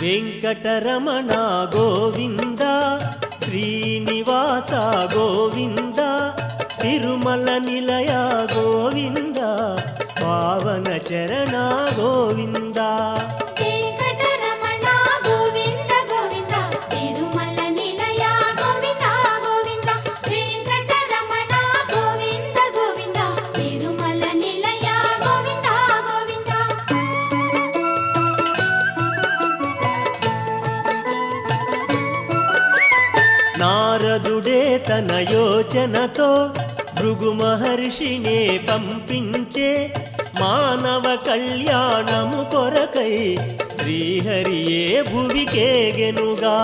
వెంకటరమణ గోవింద శ్రీనివాస గోవింద తిరుమల నిలయ గోవింద పావన చరణ గోవింద వెంకటరమణ గోవింద గోవింద తిరుమల నిలయ గోవింద గోవింద వెంకటరమణ గోవింద గోవింద తిరుమల నిలయ గోవింద గోవింద నారదుడే తన యోచనతో భృగు మహర్షినే పంపించే మానవ కళ్యాణము కొరకై శ్రీహరియే భువికేగెనుగా